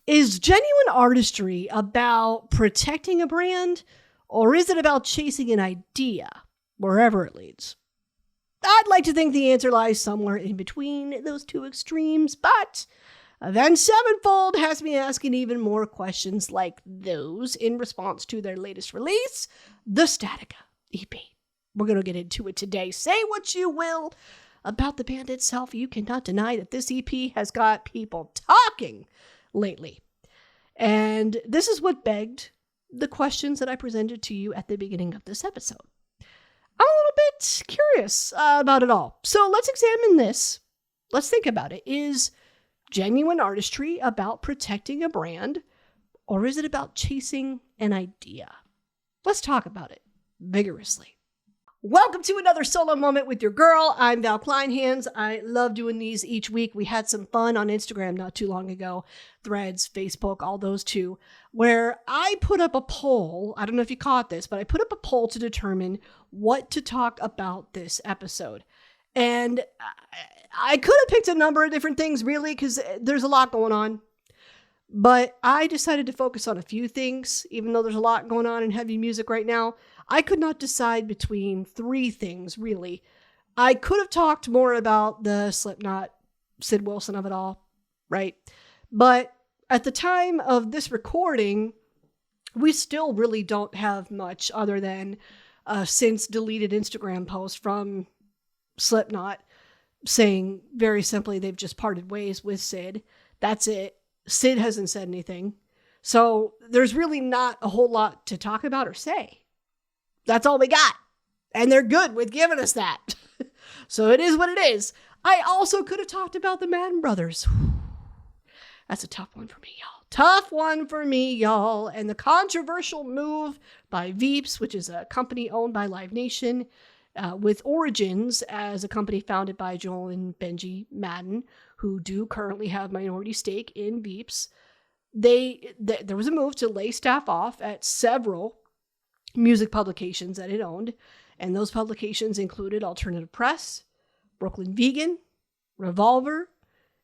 Is genuine artistry about protecting a brand, or is it about chasing an idea, wherever it leads? I'd like to think the answer lies somewhere in between those two extremes, but Avenged Sevenfold has me asking even more questions like those in response to their latest release, the Statica EP. We're going to get into it today. Say what you will about the band itself, you cannot deny that this EP has got people talking lately. And this is what begged the questions that I presented to you at the beginning of this episode. I'm a little bit curious about it all. So let's examine this. Let's think about it. Is genuine artistry about protecting a brand, or is it about chasing an idea? Let's talk about it vigorously. Welcome to another solo moment with your girl. I'm Val Kleinhans. I love doing these each week. We had some fun on Instagram not too long ago, Threads, Facebook, all those two, where I put up a poll. I don't know if you caught this, but I put up a poll to determine what to talk about this episode. And I could have picked a number of different things, really, because there's a lot going on. But I decided to focus on a few things, even though there's a lot going on in heavy music right now. I could not decide between three things, really. I could have talked more about the Slipknot, Sid Wilson of it all, right? But at the time of this recording, we still really don't have much other than a since deleted Instagram post from Slipknot saying very simply they've just parted ways with Sid. That's it. Sid hasn't said anything. So there's really not a whole lot to talk about or say. That's all we got. And they're good with giving us that. So it is what it is. I also could have talked about the Madden Brothers. That's a tough one for me, y'all. Tough one for me, y'all. And the controversial move by Veeps, which is a company owned by Live Nation, with origins as a company founded by Joel and Benji Madden, who do currently have minority stake in Veeps. There was a move to lay staff off at several music publications that it owned, and those publications included Alternative Press, Brooklyn Vegan, Revolver,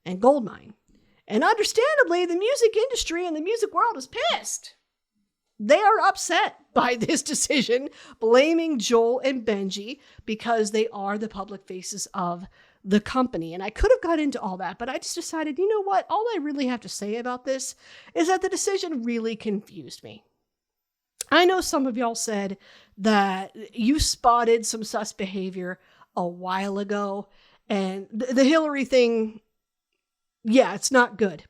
and Goldmine. And understandably, the music industry and the music world is pissed. They are upset by this decision, blaming Joel and Benji because they are the public faces of the company. And I could have got into all that, but I just decided, you know what? All I really have to say about this is that the decision really confused me. I know some of y'all said that you spotted some sus behavior a while ago, and the Hillary thing, yeah, it's not good.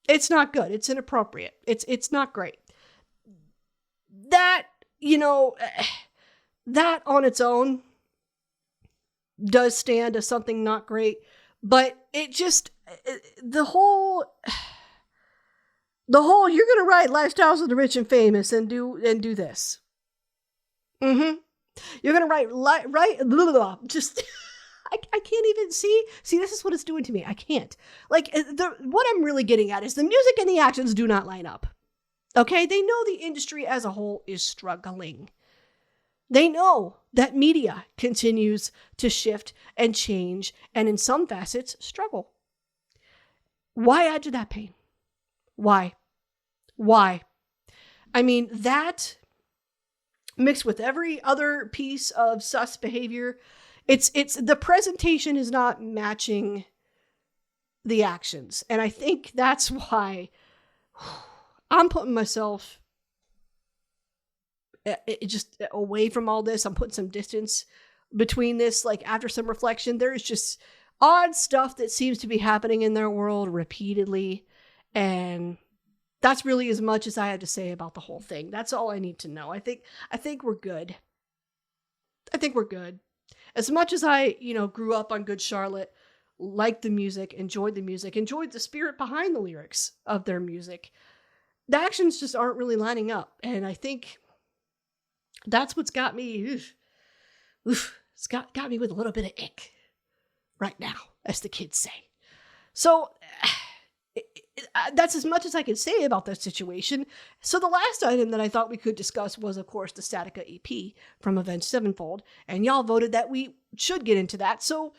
It's not good. It's inappropriate. It's not great. That, that on its own does stand as something not great, but it just, the whole, you're going to write Lifestyles of the Rich and Famous and do this. You're going to write, just, I can't even see, this is what it's doing to me. I can't. What I'm really getting at is the music and the actions do not line up. Okay, they know the industry as a whole is struggling. They know that media continues to shift and change, and in some facets, struggle. Why add to that pain? Why? I mean, that mixed with every other piece of sus behavior, it's the presentation is not matching the actions. And I think that's why I'm putting myself just away from all this. I'm putting some distance between this. Like, after some reflection, there's just odd stuff that seems to be happening in their world repeatedly. And that's really as much as I have to say about the whole thing. That's all I need to know. I think we're good. I think we're good. As much as I, grew up on Good Charlotte, liked the music, enjoyed the spirit behind the lyrics of their music, the actions just aren't really lining up. And I think that's what's got me, it's got me with a little bit of ick right now, as the kids say. So that's as much as I can say about that situation. So the last item that I thought we could discuss was, of course, the Statica EP from Avenged Sevenfold. And y'all voted that we should get into that. So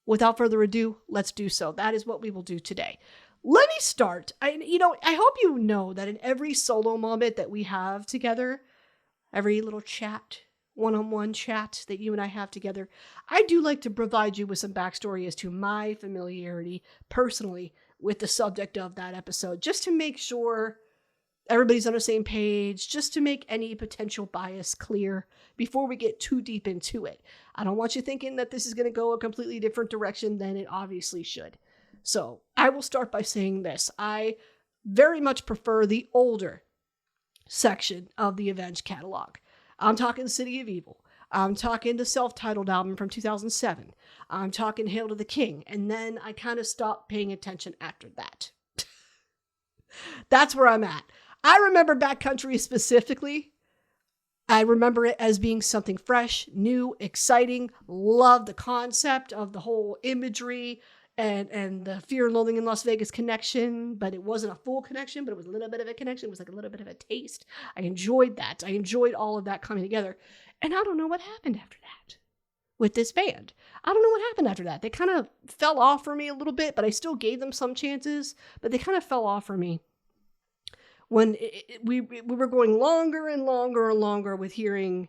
without further ado, let's do so. That is what we will do today. Let me start. I hope you know that in every solo moment that we have together, every little chat, one-on-one chat that you and I have together, I do like to provide you with some backstory as to my familiarity personally with the subject of that episode, just to make sure everybody's on the same page, just to make any potential bias clear before we get too deep into it. I don't want you thinking that this is going to go a completely different direction than it obviously should. So I will start by saying this. I very much prefer the older section of the Avenged catalog. I'm talking City of Evil. I'm talking the self-titled album from 2007. I'm talking Hail to the King. And then I kind of stopped paying attention after that. That's where I'm at. I remember Backcountry specifically. I remember it as being something fresh, new, exciting. Love the concept of the whole imagery and the Fear and Loathing in Las Vegas connection, but it wasn't a full connection, but it was a little bit of a connection. It was like a little bit of a taste. I enjoyed that. I enjoyed all of that coming together. And I don't know what happened after that with this band. I don't know what happened after that. They kind of fell off for me a little bit, but I still gave them some chances, but they kind of fell off for me when we were going longer and longer and longer with hearing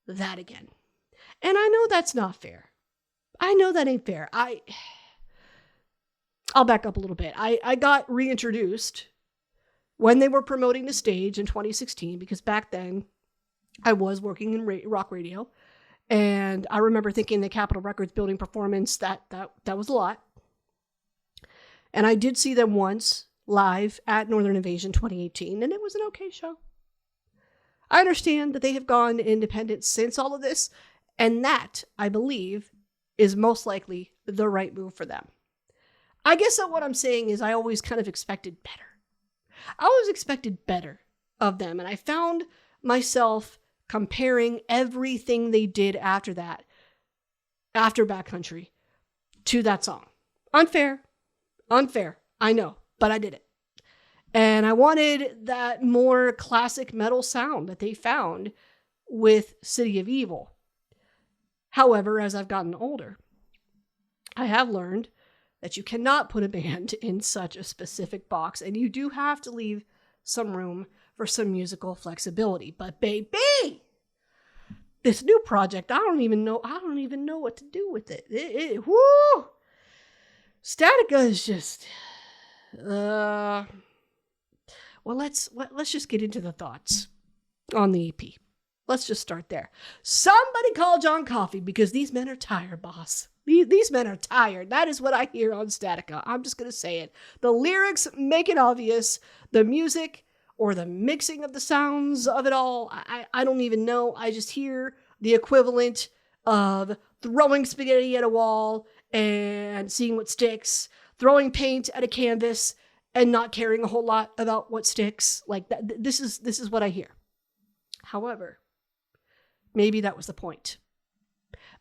that again. And I know that's not fair. I know that ain't fair. I'll back up a little bit. I got reintroduced when they were promoting the stage in 2016, because back then I was working in rock radio, and I remember thinking the Capitol Records building performance, that was a lot. And I did see them once live at Northern Invasion 2018, and it was an okay show. I understand that they have gone independent since all of this, and that, I believe, is most likely the right move for them. I guess what I'm saying is I always kind of expected better. I always expected better of them, and I found myself comparing everything they did after that, after Backcountry, to that song. Unfair, I know, but I did it. And I wanted that more classic metal sound that they found with City of Evil. However, as I've gotten older, I have learned that you cannot put a band in such a specific box, and you do have to leave some room for some musical flexibility. But BAY-BEEE, this new project, I don't even know what to do with it. Whoo! Statica is just, well, let's just get into the thoughts on the EP. Let's just start there. Somebody call John Coffey, because these men are tired, boss. These men are tired. That is what I hear on Statica. I'm just going to say it. The lyrics make it obvious. The music or the mixing of the sounds of it all, I don't even know. I just hear the equivalent of throwing spaghetti at a wall and seeing what sticks, throwing paint at a canvas and not caring a whole lot about what sticks. Like that. This is what I hear. However, maybe that was the point.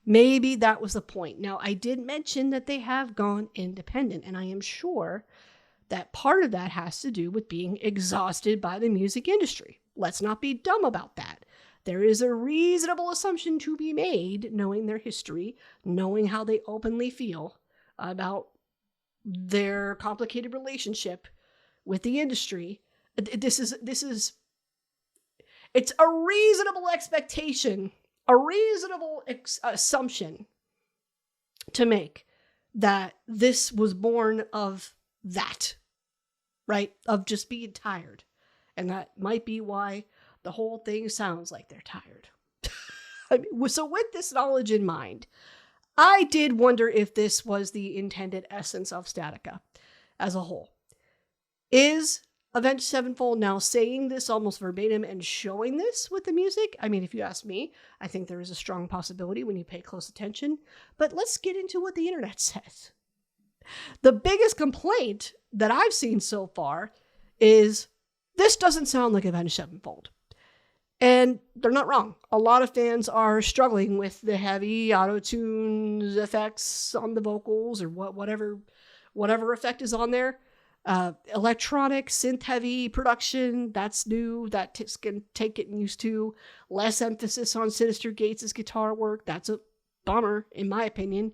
Maybe that was the point. Now, I did mention that they have gone independent, and I am sure that part of that has to do with being exhausted by the music industry. Let's not be dumb about that. There is a reasonable assumption to be made, knowing their history, knowing how they openly feel about their complicated relationship with the industry. It's a reasonable expectation, a reasonable assumption to make that this was born of that, right? Of just being tired. And that might be why the whole thing sounds like they're tired. So with this knowledge in mind, I did wonder if this was the intended essence of Statica as a whole. Is Avenged Sevenfold now saying this almost verbatim and showing this with the music? I mean, if you ask me, I think there is a strong possibility when you pay close attention. But let's get into what the internet says. The biggest complaint that I've seen so far is this doesn't sound like Avenged Sevenfold. And they're not wrong. A lot of fans are struggling with the heavy auto-tune effects on the vocals or whatever effect is on there. Electronic, synth-heavy production, that's new. That's going to take getting used to. Less emphasis on Sinister Gates' guitar work. That's a bummer, in my opinion.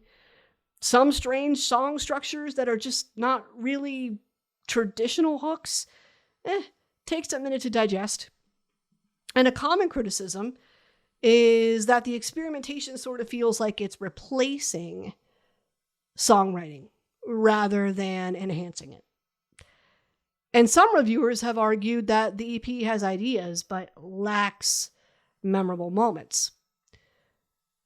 Some strange song structures that are just not really traditional hooks, takes a minute to digest. And a common criticism is that the experimentation sort of feels like it's replacing songwriting rather than enhancing it. And some reviewers have argued that the EP has ideas but lacks memorable moments.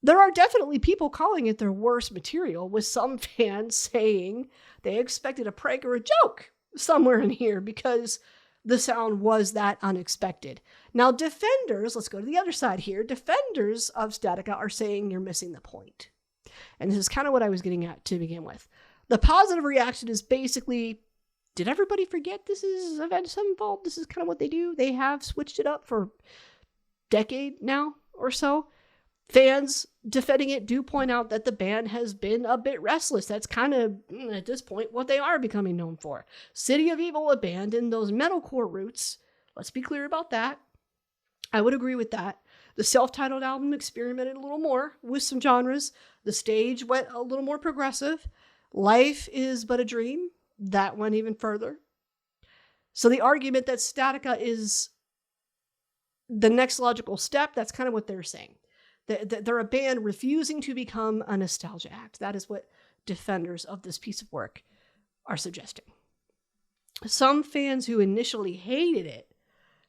There are definitely people calling it their worst material, with some fans saying they expected a prank or a joke somewhere in here because the sound was that unexpected. Now, defenders, let's go to the other side here. Defenders of Statica are saying you're missing the point. And this is kind of what I was getting at to begin with. The positive reaction is basically, did everybody forget this is Avenged Sevenfold? This is kind of what they do. They have switched it up for a decade now or so. Fans defending it do point out that the band has been a bit restless. That's kind of, at this point, what they are becoming known for. City of Evil abandoned those metalcore roots. Let's be clear about that. I would agree with that. The self-titled album experimented a little more with some genres. The stage went a little more progressive. Life is But a Dream, that went even further. So the argument that Statica is the next logical step, that's kind of what they're saying. They're a band refusing to become a nostalgia act. That is what defenders of this piece of work are suggesting. Some fans who initially hated it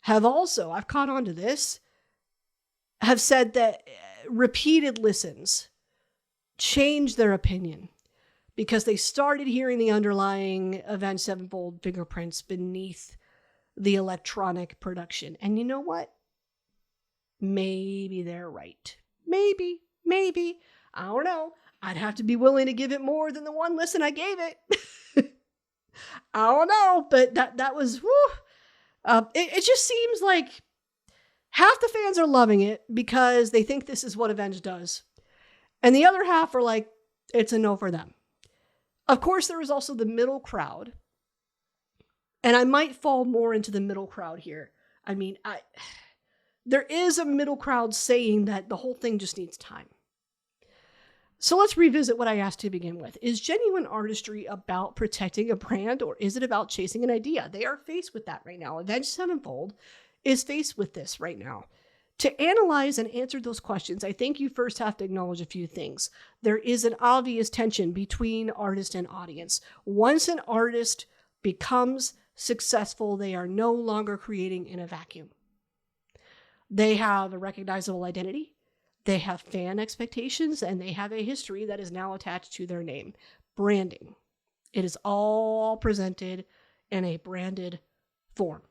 have also, I've caught on to this, have said that repeated listens changed their opinion because they started hearing the underlying Avenged Sevenfold fingerprints beneath the electronic production. And you know what? Maybe they're right. Maybe. I don't know. I'd have to be willing to give it more than the one listen I gave it. I don't know, but that was, it just seems like half the fans are loving it because they think this is what Avenged does. And the other half are like, it's a no for them. Of course, there is also the middle crowd. And I might fall more into the middle crowd here. I mean, there is a middle crowd saying that the whole thing just needs time. So let's revisit what I asked to begin with. Is genuine artistry about protecting a brand, or is it about chasing an idea? They are faced with that right now. Avenged Sevenfold is faced with this right now. To analyze and answer those questions, I think you first have to acknowledge a few things. There is an obvious tension between artist and audience. Once an artist becomes successful, they are no longer creating in a vacuum. They have a recognizable identity. They have fan expectations, and they have a history that is now attached to their name. Branding. It is all presented in a branded form.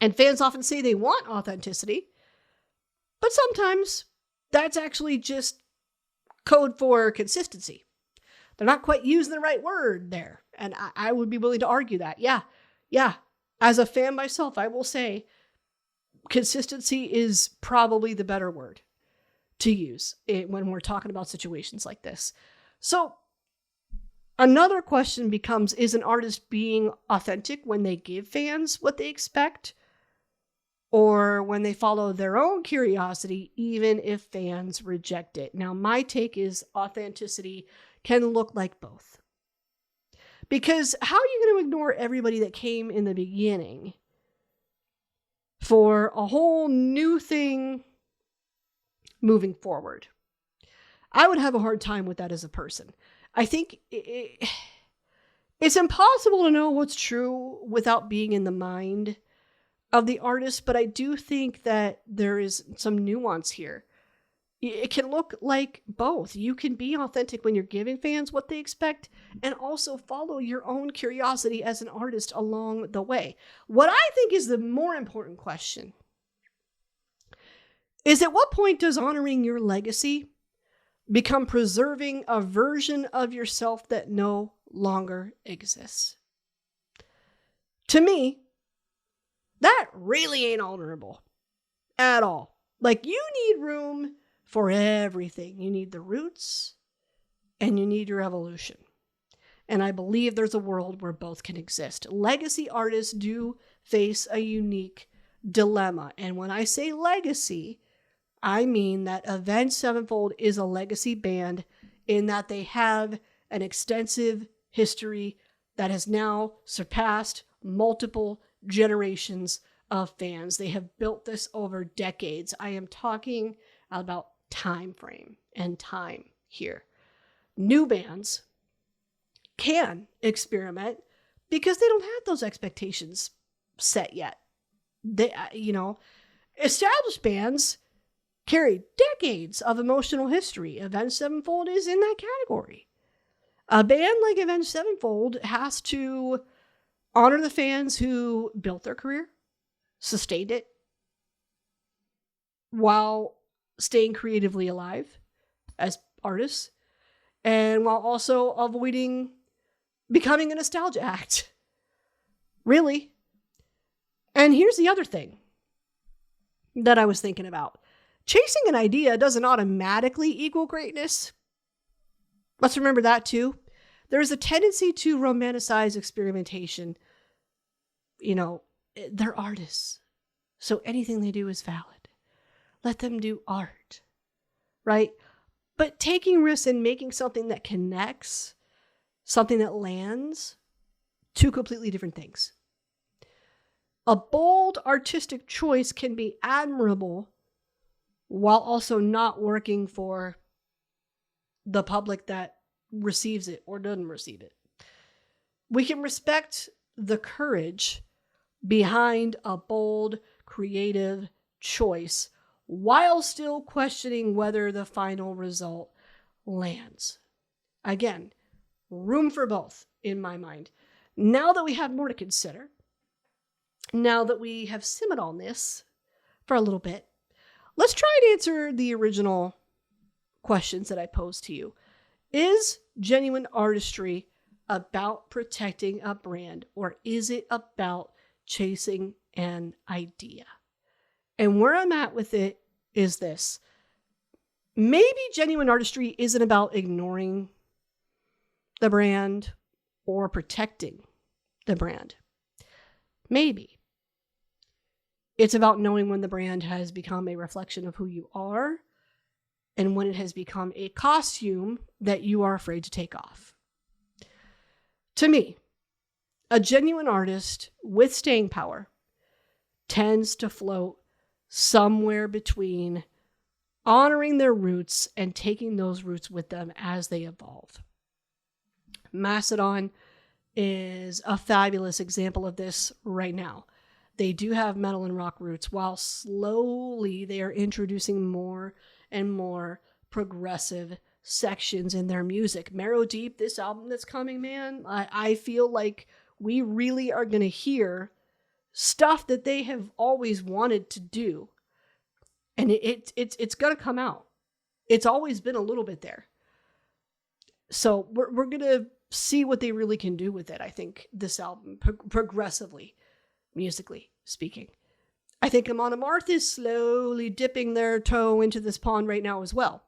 And fans often say they want authenticity, but sometimes that's actually just code for consistency. They're not quite using the right word there. And I would be willing to argue that. Yeah. As a fan myself, I will say consistency is probably the better word to use when we're talking about situations like this. So another question becomes, is an artist being authentic when they give fans what they expect, or when they follow their own curiosity, even if fans reject it? Now, my take is authenticity can look like both. Because how are you going to ignore everybody that came in the beginning for a whole new thing moving forward? I would have a hard time with that as a person. I think it's impossible to know what's true without being in the mind of the artist, but I do think that there is some nuance here. It can look like both. You can be authentic when you're giving fans what they expect, and also follow your own curiosity as an artist along the way. What I think is the more important question is, at what point does honoring your legacy become preserving a version of yourself that no longer exists? To me, that really ain't honorable at all. Like, you need room for everything. You need the roots and you need your evolution. And I believe there's a world where both can exist. Legacy artists do face a unique dilemma. And when I say legacy, I mean that Avenged Sevenfold is a legacy band in that they have an extensive history that has now surpassed multiple generations of fans. They have built this over decades. I am talking about time frame and time here. New bands can experiment because they don't have those expectations set yet. Established bands carry decades of emotional history. Avenged Sevenfold is in that category. A band like Avenged Sevenfold has to honor the fans who built their career, sustained it, while staying creatively alive as artists, and while also avoiding becoming a nostalgia act. Really. And here's the other thing that I was thinking about. Chasing an idea doesn't automatically equal greatness. Let's remember that too. There's a tendency to romanticize experimentation. They're artists, so anything they do is valid. Let them do art, right? But taking risks and making something that connects, something that lands, two completely different things. A bold artistic choice can be admirable while also not working for the public that receives it or doesn't receive it. We can respect the courage behind a bold, creative choice while still questioning whether the final result lands. Again, room for both in my mind. Now that we have more to consider, now that we have simmered on this for a little bit, let's try and answer the original questions that I posed to you. Is genuine artistry about protecting a brand, or is it about chasing an idea? And where I'm at with it is this. Maybe genuine artistry isn't about ignoring the brand or protecting the brand. Maybe. It's about knowing when the brand has become a reflection of who you are and when it has become a costume that you are afraid to take off. To me, a genuine artist with staying power tends to float somewhere between honoring their roots and taking those roots with them as they evolve. Mastodon is a fabulous example of this right now. They do have metal and rock roots, while slowly they are introducing more and more progressive sections in their music. Marrow Deep, this album that's coming, man, I feel like we really are going to hear stuff that they have always wanted to do. And it's going to come out. It's always been a little bit there. So we're going to see what they really can do with it, I think, this album, progressively, musically speaking. I think Amon Amarth is slowly dipping their toe into this pond right now as well,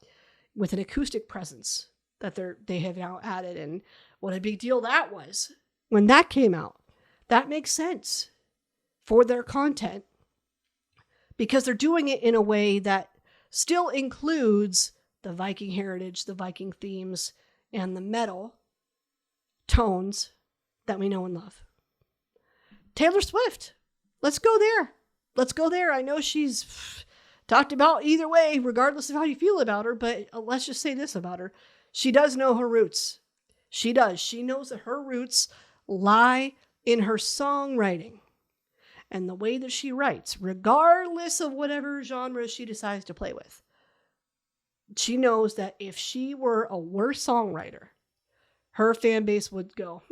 with an acoustic presence that they have now added. And what a big deal that was when that came out. That makes sense for their content because they're doing it in a way that still includes the Viking heritage, the Viking themes, and the metal tones that we know and love. Taylor Swift, let's go there. Let's go there. I know she's talked about either way, regardless of how you feel about her, but let's just say this about her. She does know her roots. She does. She knows that her roots lie in her songwriting and the way that she writes, regardless of whatever genre she decides to play with. She knows that if she were a worse songwriter, her fan base would go,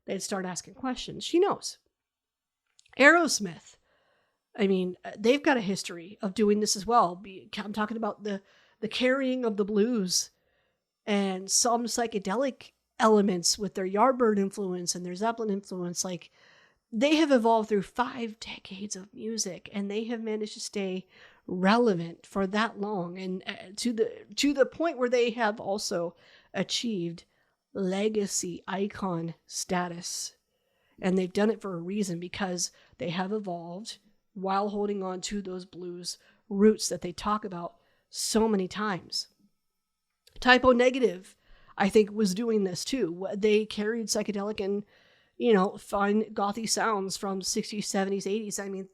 They'd start asking questions. She knows. Aerosmith, I mean, they've got a history of doing this as well. I'm talking about the carrying of the blues and some psychedelic elements with their Yardbird influence and their Zeppelin influence. Like, they have evolved through 5 decades of music, and they have managed to stay relevant for that long, and to the point where they have also achieved legacy icon status. And they've done it for a reason, because they have evolved while holding on to those blues roots that they talk about so many times. Typo Negative. I think, was doing this too. They carried psychedelic and, fun gothy sounds from 60s, 70s, 80s. I mean,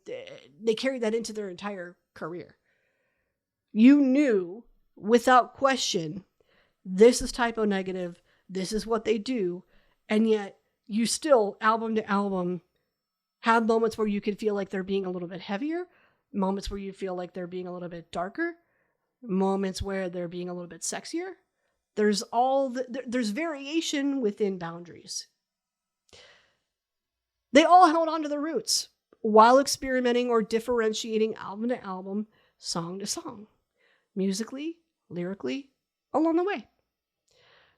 they carried that into their entire career. You knew without question, this is typo negative. This is what they do. And yet you still, album to album, have moments where you could feel like they're being a little bit heavier, moments where you feel like they're being a little bit darker, moments where they're being a little bit sexier. There's there's variation within boundaries. They all held on to their roots while experimenting or differentiating album to album, song to song, musically, lyrically, along the way.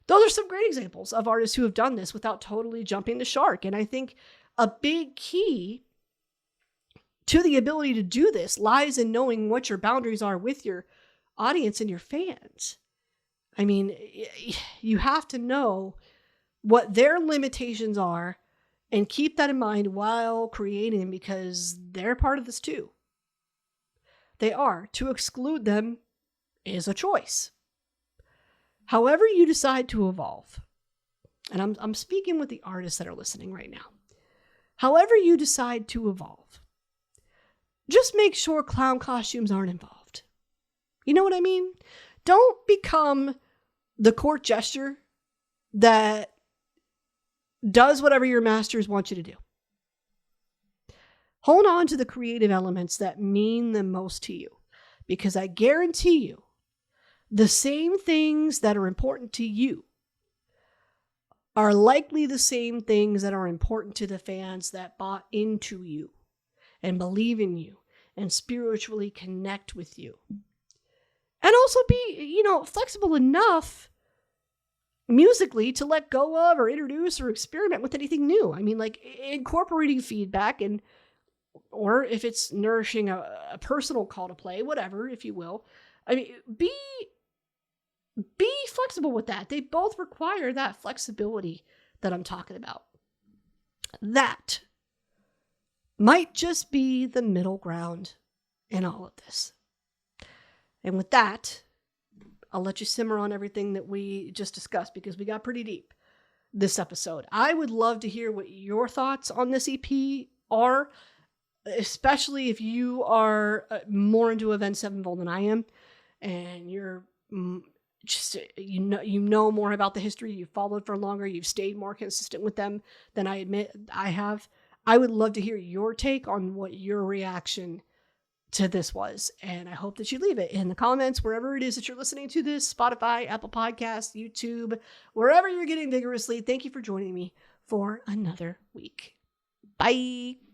Those are some great examples of artists who have done this without totally jumping the shark. And I think a big key to the ability to do this lies in knowing what your boundaries are with your audience and your fans. I mean, you have to know what their limitations are and keep that in mind while creating, because they're part of this too. They are. To exclude them is a choice. However you decide to evolve, and I'm speaking with the artists that are listening right now. However you decide to evolve, just make sure clown costumes aren't involved. You know what I mean? Don't become the court gesture that does whatever your masters want you to do. Hold on to the creative elements that mean the most to you, because I guarantee you, the same things that are important to you are likely the same things that are important to the fans that bought into you and believe in you and spiritually connect with you. And also be, flexible enough musically to let go of or introduce or experiment with anything new. I mean, like incorporating feedback or if it's nourishing a personal call to play, whatever, if you will. I mean, be flexible with that. They both require that flexibility that I'm talking about. That might just be the middle ground in all of this. And with that, I'll let you simmer on everything that we just discussed, because we got pretty deep this episode. I would love to hear what your thoughts on this EP are, especially if you are more into Avenged Sevenfold than I am, and you're just you know more about the history, you've followed for longer, you've stayed more consistent with them than I admit I have. I would love to hear your take on what your reaction to this was, and I hope that you leave it in the comments wherever it is that you're listening to this: Spotify, Apple Podcasts, YouTube, wherever you're getting vigorously. Thank you for joining me for another week. Bye.